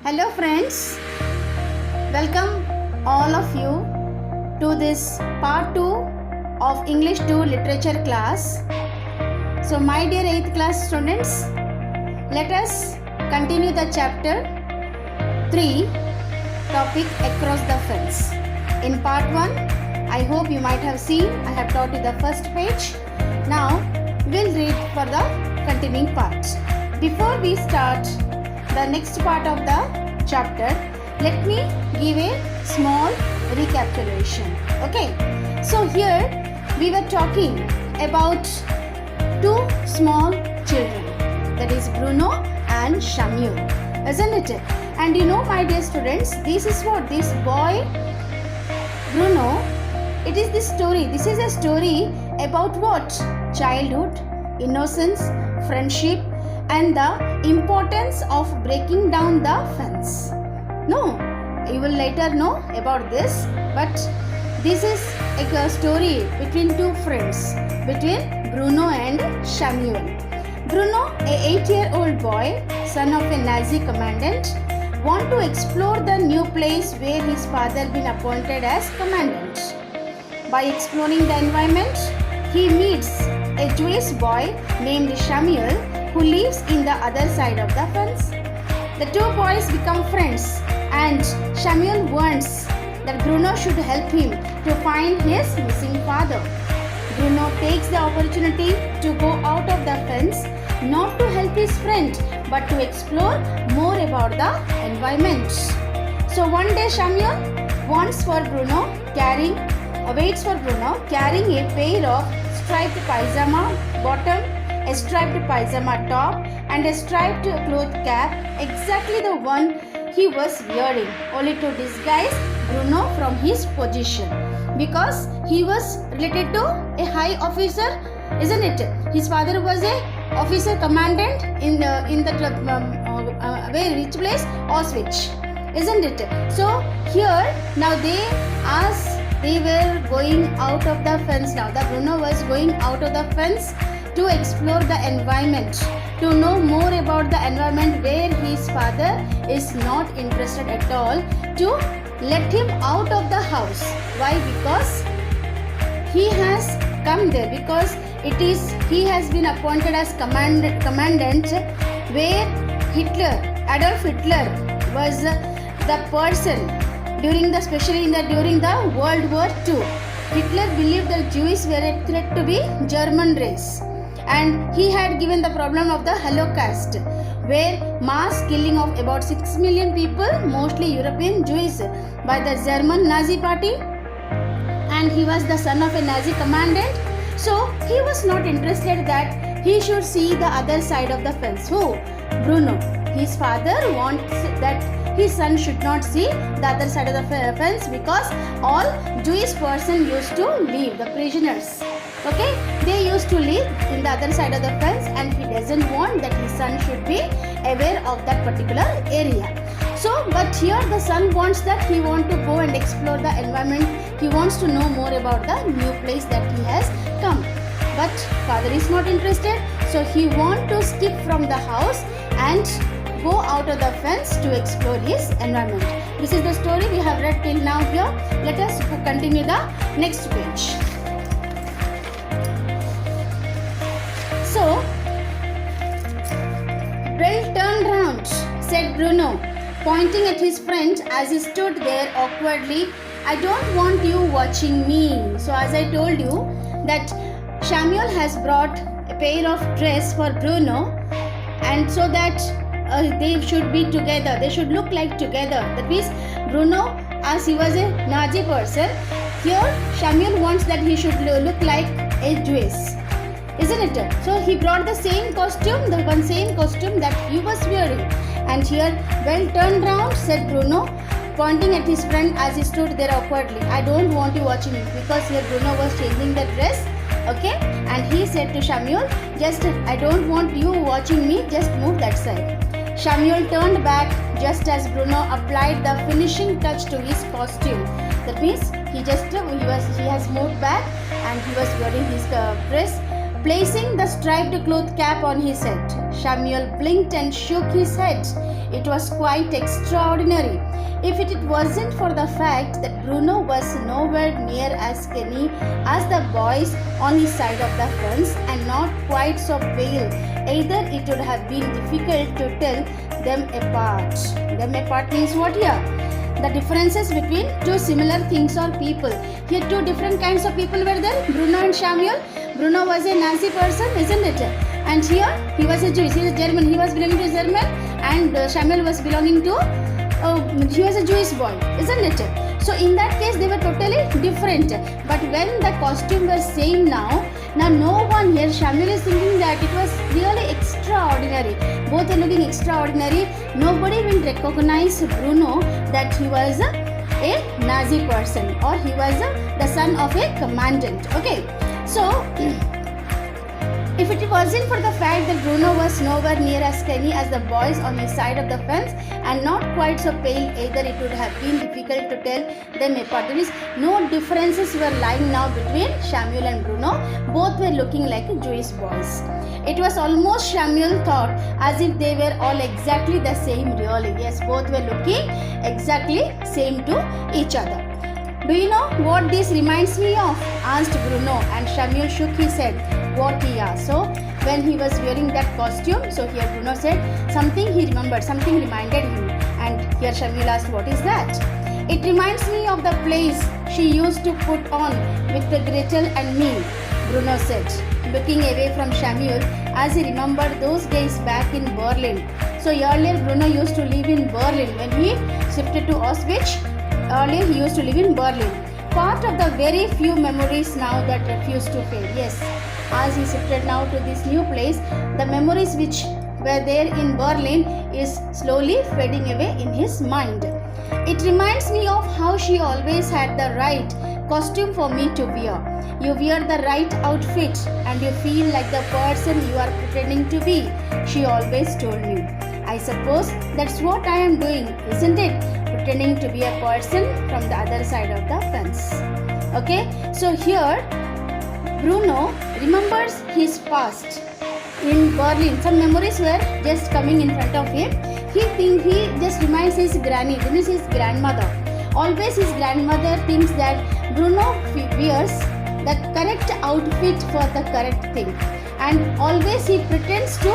Hello friends, welcome all of you to this part 2 of English 2 literature class. So my dear 8th class students, let us continue the chapter 3 topic across the fence. In part 1, I hope you might have seen, I have taught you the first page. Now we'll read for the continuing part. Before we start the next part of the chapter, let me give a small recapitulation. Okay, so here we were talking about two small children, that is Bruno and Samuel, isn't it? And you know, my dear students, this is what this boy Bruno, it is this story. This is a story about what? Childhood, innocence, friendship, and the importance of breaking down the fence. No, you will later know about this, but this is a story between two friends, between Bruno and Samuel. Bruno, a 8-year-old boy, son of a Nazi commandant, want to explore the new place where his father been appointed as commandant. By exploring the environment, he meets a Jewish boy named Samuel who lives in the other side of the fence. The two boys become friends and Samuel warns that Bruno should help him to find his missing father. Bruno takes the opportunity to go out of the fence, not to help his friend but to explore more about the environment. So one day Samuel waits for Bruno carrying a pair of striped pajama bottom, a striped pajama top, and a striped cloth cap, exactly the one he was wearing, only to disguise Bruno from his position, because he was related to a high officer, isn't it? His father was a officer commandant in the very rich place, Auschwitz, isn't it? So here now they were going out of the fence. Now the Bruno was going out of the fence to explore the environment, to know more about the environment where his father is not interested at all, to let him out of the house. Why? Because he has come there, because he has been appointed as commandant where Adolf Hitler was the person during the World War II. Hitler believed that Jews were a threat to the German race, and he had given the problem of the Holocaust, where mass killing of about 6 million people, mostly European Jews, by the German Nazi party, and he was the son of a Nazi commandant. So he was not interested that he should see the other side of the fence. Who? Bruno. His father wants that his son should not see the other side of the fence, because all Jewish person used to live, the prisoners, okay, they used to live in the other side of the fence, and he doesn't want that his son should be aware of that particular area. So but here the son wants that he want to go and explore the environment. He wants to know more about the new place that he has come, but father is not interested, so he want to skip from the house and go out of the fence to explore his environment. This is the story we have read till now here. Let us continue the next page. So, "Well, turn round," said Bruno, pointing at his friend as he stood there awkwardly. "I don't want you watching me." So as I told you that Samuel has brought a pair of dress for Bruno, and so that they should be together, they should look like together. That means Bruno, as he was a Nazi person, here Samuel wants that he should look like a Jewish, isn't it? So he brought the same costume, the one same costume that he was wearing. And here, "Well, turn round," said Bruno, pointing at his friend as he stood there awkwardly. "I don't want you watching me," because here Bruno was changing the dress, okay, and he said to Samuel, "I don't want you watching me, just move that side." Samuel turned back just as Bruno applied the finishing touch to his costume. That means he has moved back, and he was wearing his dress placing the striped cloth cap on his head. Samuel blinked and shook his head. It was quite extraordinary. If it wasn't for the fact that Bruno was nowhere near as skinny as the boys on his side of the fence and not quite so pale either, it would have been difficult to tell them apart. Them apart means what here? The differences between two similar things or people. Here two different kinds of people were there, Bruno and Samuel. Bruno was a Nazi person, isn't it? And here he was a Jewish, he was German, he was belonging to German, and Samuel was belonging to, he was a Jewish boy, isn't it? So in that case they were totally different. But when the costume was same now no one here, Samuel is thinking that it was really extraordinary. Both are looking extraordinary. Nobody will recognize Bruno that he was a Nazi person or he was the son of a commandant. Okay, so if it wasn't for the fact that Bruno was nowhere near as skinny as the boys on his side of the fence and not quite so pale either, it would have been difficult to tell them apart. There is no differences were lying now between Samuel and Bruno. Both were looking like Jewish boys. It was almost, Samuel thought, as if they were all exactly the same really. Yes, both were looking exactly same to each other. Do you know what this reminds me of? Asked Bruno, and Samuel shook his head. What he asked. So when he was wearing that costume, so here Bruno said something he remembered, something reminded him, and here Samuel asked, what is that? It reminds me of the plays she used to put on with the Gretel and me, Bruno said, looking away from Samuel as he remembered those days back in Berlin. So earlier Bruno used to live in Berlin. When he shifted to Auschwitz, earlier he used to live in Berlin. Part of the very few memories now that refuse to fade. Yes, as he shifted now to this new place, the memories which were there in Berlin is slowly fading away in his mind. It reminds me of how she always had the right costume for me to wear. You wear the right outfit and you feel like the person you are pretending to be, she always told me. I suppose that's what I am doing, isn't it? Pretending to be a person from the other side of the fence. Okay, so here Bruno remembers his past in Berlin. Some memories were just coming in front of him. He just reminds his granny, this is his grandmother. Always his grandmother thinks that Bruno wears the correct outfit for the correct thing, and always he pretends to,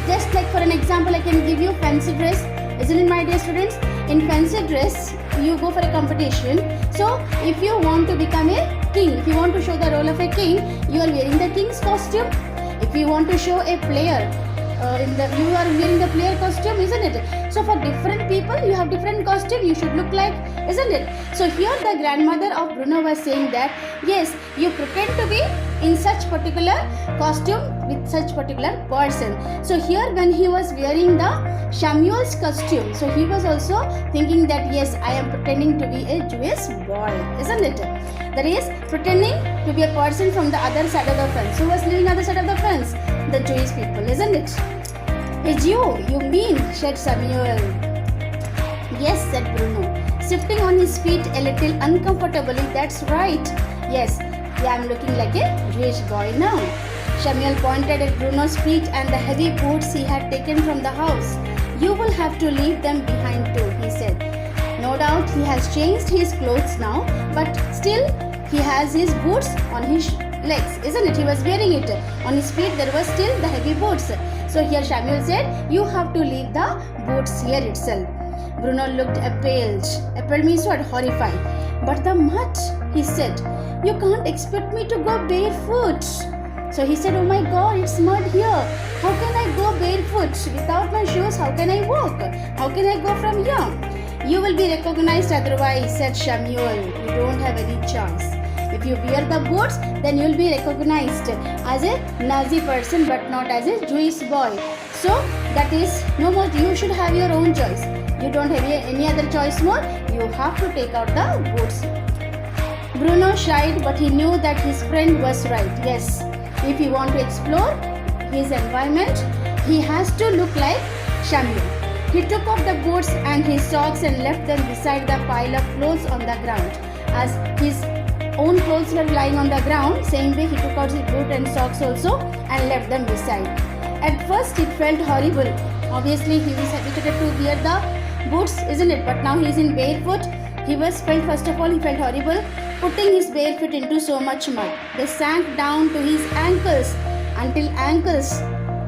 just like for an example I can give you fancy dress, isn't it my dear students? In fancy dress you go for a competition. So if you want to become a king, if you want to show the role of a king, you are wearing the king's costume. If you want to show a player, you are wearing the player costume, isn't it? So for different people you have different costume you should look like, isn't it? So here the grandmother of Bruno was saying that yes, you pretend to be in such particular costume with such particular person. So here when he was wearing the Samuel's costume, so he was also thinking that yes, I am pretending to be a Jewish boy, isn't it? That is pretending to be a person from the other side of the fence. Who was living on the other side of the fence? The Jewish people, isn't it? A Jew, you mean, said Samuel. Yes, said Bruno, shifting on his feet a little uncomfortably. That's right. Yes, yeah, I'm looking like a Jewish boy now. Samuel pointed at Bruno's feet and the heavy boots he had taken from the house. You will have to leave them behind too, he said. No doubt he has changed his clothes now, but still he has his boots on his legs, isn't it? He was wearing it. On his feet there was still the heavy boots. So here Samuel said, you have to leave the boots here itself. Bruno looked appalled. Appalled means what? Horrified. But the mud, he said. You can't expect me to go barefoot. So he said, oh my God, it's mud here. How can I go barefoot? Without my shoes, how can I walk? How can I go from here? You will be recognized otherwise, said Samuel. You don't have any choice. If you wear the boots, then you will be recognized as a Nazi person but not as a Jewish boy. So that is no more. You should have your own choice. You don't have any other choice more. You have to take out the boots. Bruno shied, but he knew that his friend was right. Yes, if he wants to explore his environment, he has to look like Samuel. He took off the boots and his socks and left them beside the pile of clothes on the ground. As his own clothes were lying on the ground. Same way he took out his boot and socks also and left them beside. At first it felt horrible. Obviously he was habituated to wear the boots, isn't it? But now he is in barefoot. First of all he felt horrible putting his bare feet into so much mud. They sank down to his ankles. Until ankles,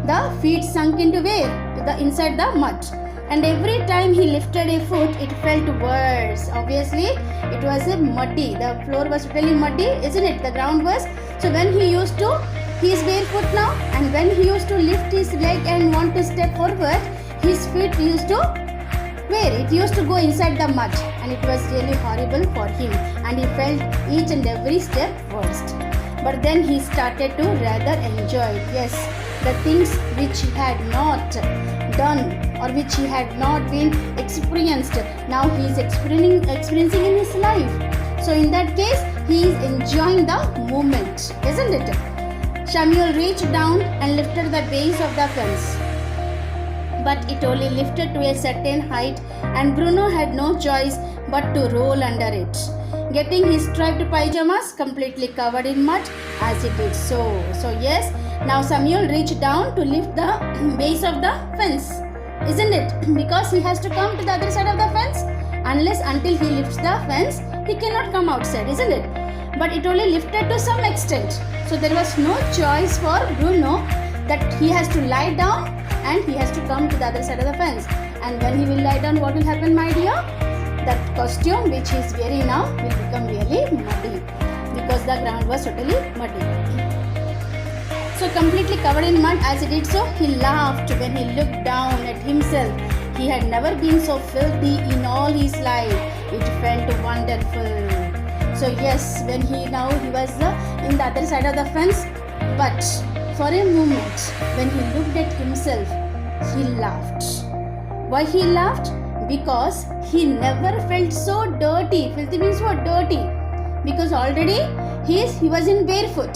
the feet sunk into where? To the inside the mud. And every time he lifted a foot, it felt worse. Obviously, it was muddy. The floor was really muddy, isn't it? The ground was. So when he is barefoot now, and when he used to lift his leg and want to step forward, his feet used to it used to go inside the mud, and it was really horrible for him. And he felt each and every step worst. But then he started to rather enjoy it. Yes, the things which he had not done or which he had not been experienced, now he is experiencing in his life. So in that case, he is enjoying the moment, isn't it? Samuel reached down and lifted the base of the fence, but it only lifted to a certain height, and Bruno had no choice but to roll under it, getting his striped pajamas completely covered in mud as he did so. So yes, now Samuel reached down to lift the base of the fence, isn't it? Because he has to come to the other side of the fence. Until he lifts the fence, he cannot come outside, isn't it? But it only lifted to some extent. So there was no choice for Bruno that he has to lie down and he has to come to the other side of the fence. And when he will lie down, what will happen, my dear? That costume which he is wearing now will become really muddy, because the ground was totally muddy. So completely covered in mud as he did so, he laughed when he looked down at himself. He had never been so filthy in all his life. It felt wonderful. So yes, when he was in the other side of the fence, but for a moment, when he looked at himself, he laughed. Why he laughed? Because he never felt so dirty. Filthy means what? Dirty. Because already he was in barefoot.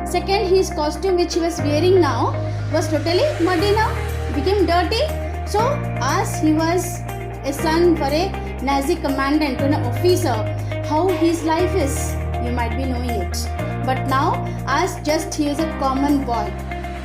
Second, his costume which he was wearing now was totally muddy now, became dirty. So as he was a son for a Nazi commandant, to an officer, how his life is, you might be knowing it. But now, as just he is a common boy,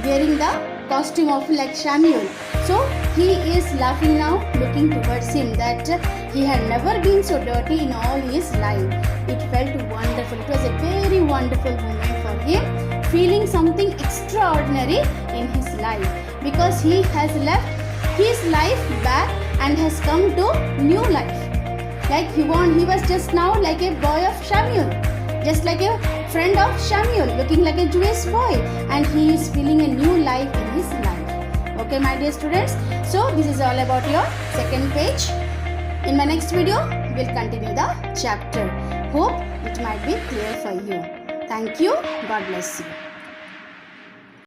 wearing the costume of like Samuel. So he is laughing now, looking towards him, that he had never been so dirty in all his life. It felt wonderful. It was a very wonderful moment for him, feeling something extraordinary in his life, because he has left his life back and has come to new life. Like he was just now like a boy of Samuel, just like a friend of Samuel, looking like a Jewish boy, and he is feeling a new life in his life. Okay, my dear students, so this is all about your second page. In my next video, we'll continue the chapter. Hope it might be clear for you. Thank you. God bless you.